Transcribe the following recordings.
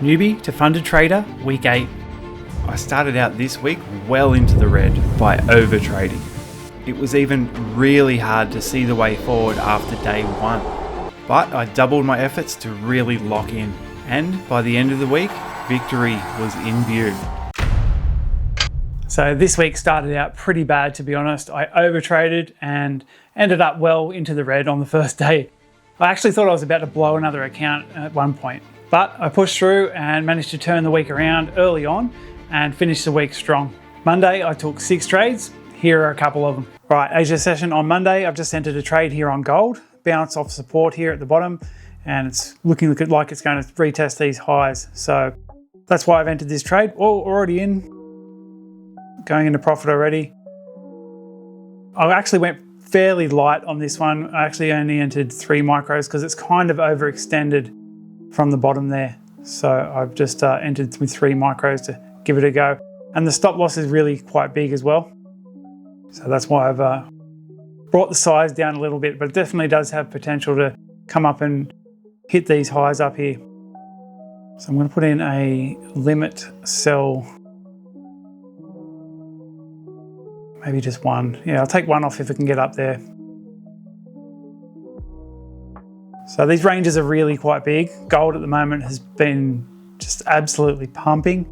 Newbie to funded trader, week 8. I started out this week well into the red by overtrading. It was even really hard to see the way forward after day 1. But I doubled my efforts to really lock in, and by the end of the week, victory was in view. So this week started out pretty bad, to be honest. I overtraded and ended up well into the red on the first day. I actually thought I was about to blow another account at one point, but I pushed through and managed to turn the week around early on and finish the week strong. Monday, I took 6 trades. Here are a couple of them. Right, Asia session on Monday, I've just entered a trade here on gold, bounce off support here at the bottom, and it's looking like it's going to retest these highs. So that's why I've entered this trade. Oh, already in, going into profit already. I actually went fairly light on this one. I actually only entered 3 micros because it's kind of overextended from the bottom there. So I've just entered with 3 micros to give it a go. And the stop loss is really quite big as well. So that's why I've brought the size down a little bit, but it definitely does have potential to come up and hit these highs up here. So I'm going to put in a limit sell. Maybe just 1. Yeah, I'll take 1 off if it can get up there. So these ranges are really quite big. Gold at the moment has been just absolutely pumping.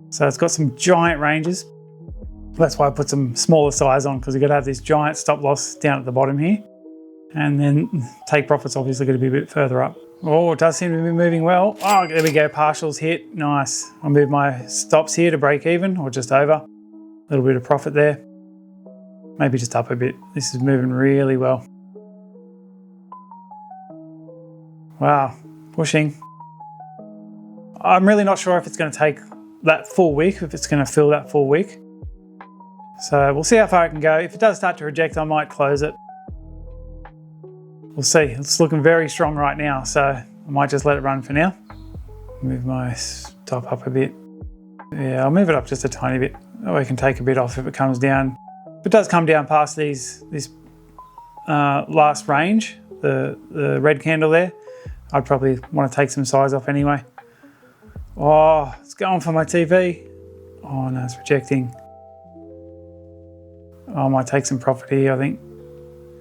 So it's got some giant ranges. That's why I put some smaller size on, because you've got to have this giant stop loss down at the bottom here. And then take profits obviously going to be a bit further up. Oh, it does seem to be moving well. Oh, there we go, partials hit, nice. I'll move my stops here to break even or just over. A little bit of profit there. Maybe just up a bit. This is moving really well. Wow, pushing. I'm really not sure if it's going to take that full week, if it's going to fill that full week. So we'll see how far it can go. If it does start to reject, I might close it. We'll see. It's looking very strong right now, so I might just let it run for now. Move my stop up a bit. Yeah, I'll move it up just a tiny bit. Oh, we can take a bit off if it comes down. If it does come down past this last range, the red candle there, I'd probably want to take some size off anyway. Oh, it's going for my TV. Oh no, it's rejecting. I might take some profit here, I think.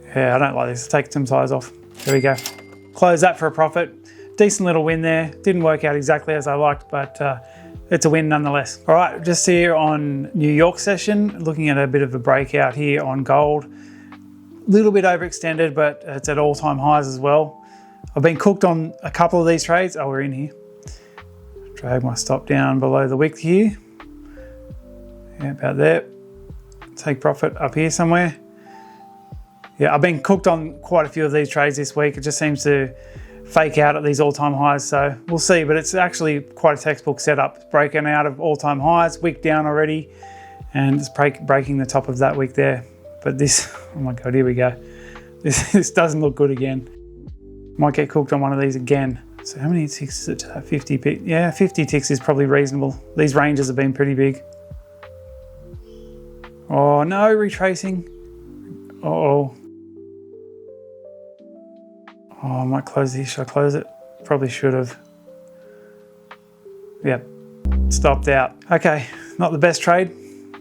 Yeah, I don't like this. Take some size off. There we go. Close that for a profit. Decent little win there. Didn't work out exactly as I liked, but it's a win nonetheless. All right, just here on New York session, looking at a bit of a breakout here on gold. A little bit overextended, but it's at all-time highs as well. I've been cooked on a couple of these trades. Oh, we're in here. Drag my stop down below the wick here. Yeah, about there. Take profit up here somewhere. Yeah, I've been cooked on quite a few of these trades this week. It just seems to fake out at these all-time highs, so we'll see, but it's actually quite a textbook setup. It's breaking out of all-time highs, wick down already, and it's breaking the top of that wick there. But this, oh my God, here we go. This doesn't look good again. Might get cooked on one of these again. So how many ticks is it to that 50? Yeah, 50 ticks is probably reasonable. These ranges have been pretty big. Oh no, retracing. Uh-oh. Oh, I might close this. Should I close it? Probably should have. Yep, stopped out. Okay, not the best trade.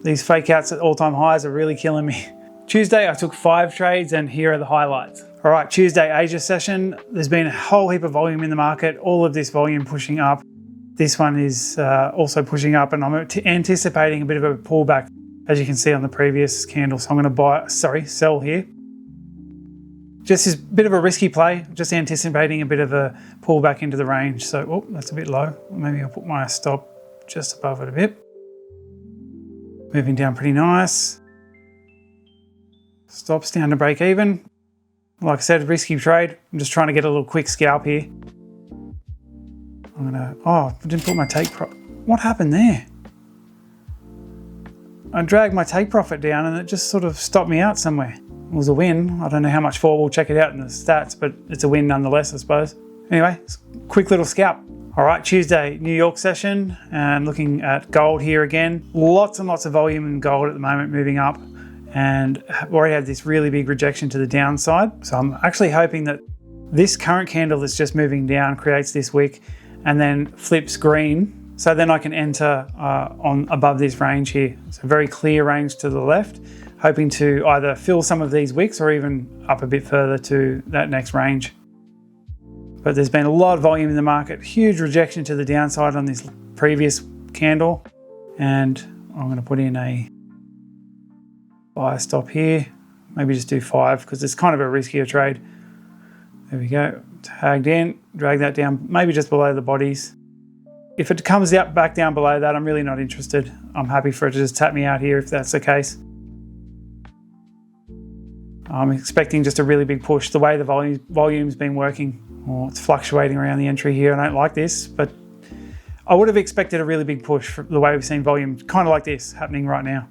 These fake outs at all-time highs are really killing me. Tuesday, I took 5 trades, and here are the highlights. All right, Tuesday Asia session. There's been a whole heap of volume in the market. All of this volume pushing up. This one is also pushing up, and I'm anticipating a bit of a pullback, as you can see on the previous candle. So I'm going to sell here. Just this bit of a risky play, just anticipating a bit of a pullback into the range. So, oh, that's a bit low. Maybe I'll put my stop just above it a bit. Moving down pretty nice. Stops down to break even. Like I said, risky trade. I'm just trying to get a little quick scalp here. I didn't put my take profit. What happened there? I dragged my take profit down and it just sort of stopped me out somewhere. It was a win. I don't know how much for. We'll check it out in the stats, but it's a win nonetheless, I suppose. Anyway, quick little scalp. All right, Tuesday, New York session, and looking at gold here again. Lots and lots of volume in gold at the moment, moving up, and I've already had this really big rejection to the downside. So I'm actually hoping that this current candle that's just moving down creates this wick and then flips green. So then I can enter on above this range here. It's a very clear range to the left, hoping to either fill some of these wicks or even up a bit further to that next range. But there's been a lot of volume in the market, huge rejection to the downside on this previous candle. And I'm going to put in a buy stop here, maybe just do 5 because it's kind of a riskier trade. There we go, tagged in, drag that down, maybe just below the bodies. If it comes out back down below that, I'm really not interested. I'm happy for it to just tap me out here if that's the case. I'm expecting just a really big push. The way the volume's been working, it's fluctuating around the entry here. I don't like this, but I would have expected a really big push for the way we've seen volume, kind of like this happening right now.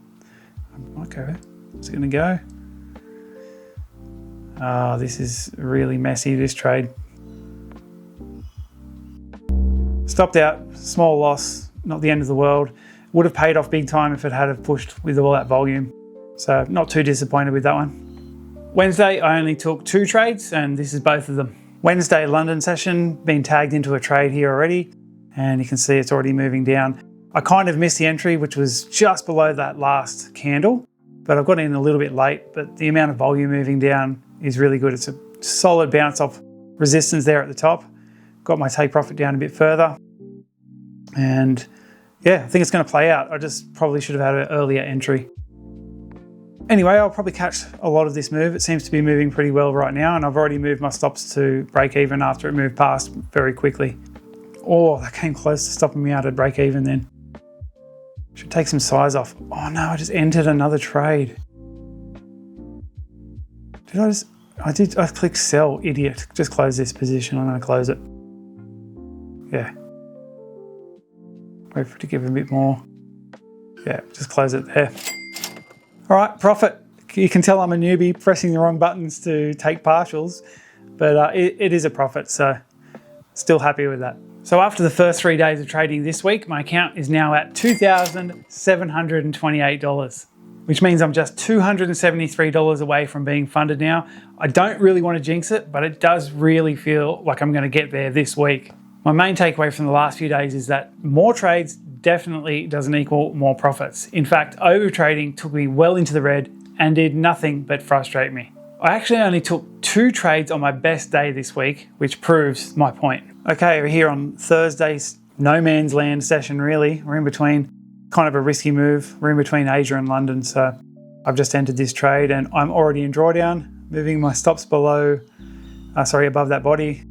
Okay, it's going to go. This is really messy, this trade. Stopped out, small loss, not the end of the world. Would have paid off big time if it had have pushed with all that volume. So not too disappointed with that one. Wednesday, I only took 2 trades, and this is both of them. Wednesday London session, been tagged into a trade here already, and you can see it's already moving down. I kind of missed the entry, which was just below that last candle, but I've got in a little bit late, but the amount of volume moving down is really good. It's a solid bounce off resistance there at the top. Got my take profit down a bit further. And yeah, I think it's going to play out. I just probably should have had an earlier entry. Anyway, I'll probably catch a lot of this move. It seems to be moving pretty well right now, and I've already moved my stops to break even after it moved past very quickly. Oh, that came close to stopping me out at break even then. Should take some size off. Oh no, I just entered another trade. I clicked sell, idiot. Just close this position. I'm going to close it. Yeah. Wait for it to give a bit more. Yeah, just close it there. All right, profit. You can tell I'm a newbie pressing the wrong buttons to take partials, but it is a profit, so still happy with that. So after the first 3 days of trading this week, my account is now at $2,728, which means I'm just $273 away from being funded now. I don't really want to jinx it, but it does really feel like I'm going to get there this week. My main takeaway from the last few days is that more trades definitely doesn't equal more profits. In fact, overtrading took me well into the red and did nothing but frustrate me. I actually only took 2 trades on my best day this week, which proves my point. Okay, we're here on Thursday's no man's land session really. We're in between, kind of a risky move. We're in between Asia and London, so I've just entered this trade and I'm already in drawdown, moving my stops above that body.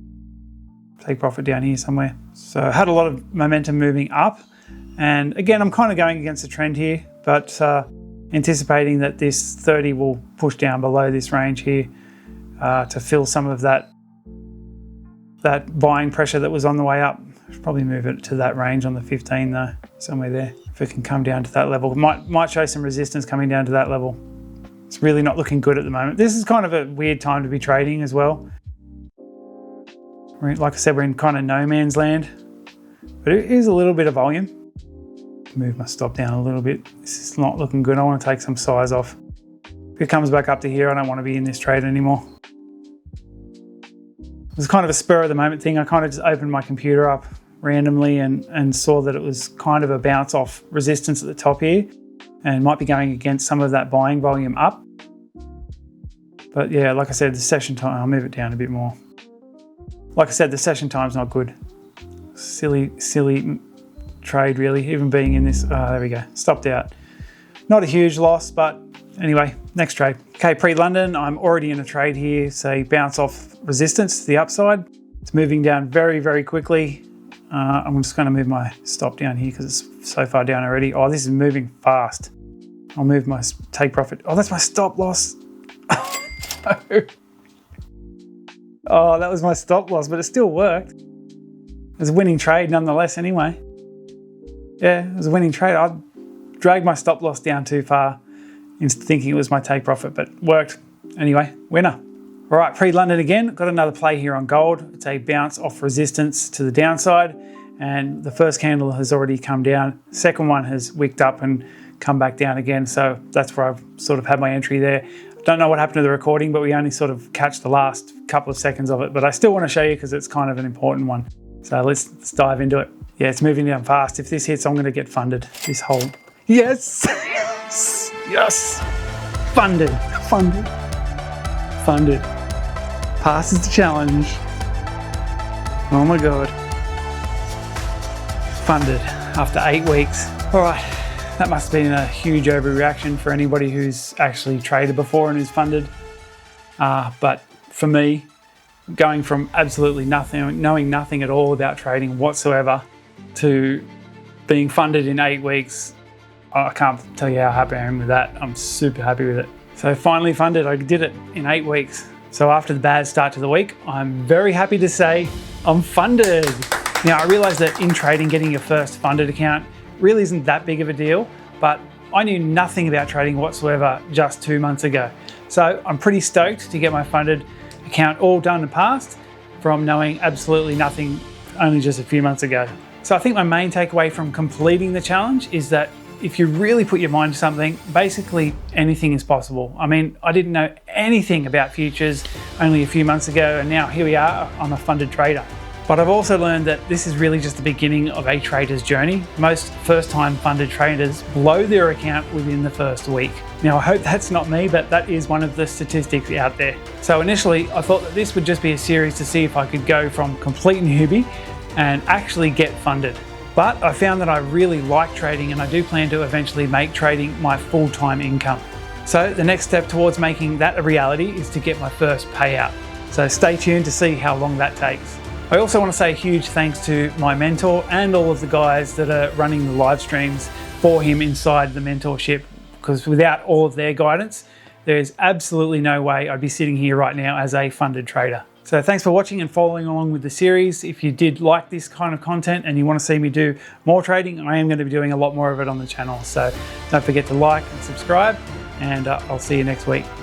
Take profit down here somewhere. So I had a lot of momentum moving up. And again, I'm kind of going against the trend here, but anticipating that this 30 will push down below this range here to fill some of that buying pressure that was on the way up. Should probably move it to that range on the 15 though, somewhere there. If it can come down to that level, might show some resistance coming down to that level. It's really not looking good at the moment. This is kind of a weird time to be trading as well. Like I said, we're in kind of no man's land, but it is a little bit of volume. Move my stop down a little bit. This is not looking good. I want to take some size off. If it comes back up to here, I don't want to be in this trade anymore. It was kind of a spur of the moment thing. I kind of just opened my computer up randomly and saw that it was kind of a bounce off resistance at the top here and might be going against some of that buying volume up. But yeah, like I said, the session time, I'll move it down a bit more. Like I said, the session time's not good. Silly trade really, even being in this. There we go, stopped out. Not a huge loss, but anyway, next trade. Okay, pre-London, I'm already in a trade here, say bounce off resistance to the upside. It's moving down very, very quickly. I'm just going to move my stop down here because it's so far down already. Oh, this is moving fast. I'll move my take profit. Oh, that's my stop loss. No. Oh, that was my stop loss, but it still worked. It was a winning trade nonetheless anyway. Yeah, it was a winning trade. I dragged my stop loss down too far in thinking it was my take profit, but worked. Anyway, winner. All right, pre-London again. Got another play here on gold. It's a bounce off resistance to the downside, and the first candle has already come down. Second one has wicked up and come back down again, so that's where I've sort of had my entry there. Don't know what happened to the recording, but we only sort of catch the last couple of seconds of it, but I still want to show you because it's kind of an important one. So let's dive into it. Yeah, it's moving down fast. If this hits, I'm gonna get funded. This whole, yes, yes, yes. Funded, funded, funded. Passes the challenge. Oh my God. Funded after 8 weeks. All right, that must have been a huge overreaction for anybody who's actually traded before and who's funded. But for me, going from absolutely nothing, knowing nothing at all about trading whatsoever, to being funded in 8 weeks, I can't tell you how happy I am with that. I'm super happy with it. So finally funded, I did it in 8 weeks. So after the bad start to the week, I'm very happy to say I'm funded. Now I realize that in trading, getting your first funded account really isn't that big of a deal, but I knew nothing about trading whatsoever just 2 months ago. So I'm pretty stoked to get my funded account all done and passed from knowing absolutely nothing only just a few months ago. So I think my main takeaway from completing the challenge is that if you really put your mind to something, basically anything is possible. I mean, I didn't know anything about futures only a few months ago, and now here we are, I'm a funded trader. But I've also learned that this is really just the beginning of a trader's journey. Most first-time funded traders blow their account within the first week. Now, I hope that's not me, but that is one of the statistics out there. So initially, I thought that this would just be a series to see if I could go from complete newbie and actually get funded. But I found that I really like trading, and I do plan to eventually make trading my full-time income. So the next step towards making that a reality is to get my first payout. So stay tuned to see how long that takes. I also want to say a huge thanks to my mentor and all of the guys that are running the live streams for him inside the mentorship, because without all of their guidance, there is absolutely no way I'd be sitting here right now as a funded trader. So thanks for watching and following along with the series. If you did like this kind of content and you want to see me do more trading, I am going to be doing a lot more of it on the channel. So don't forget to like and subscribe, and I'll see you next week.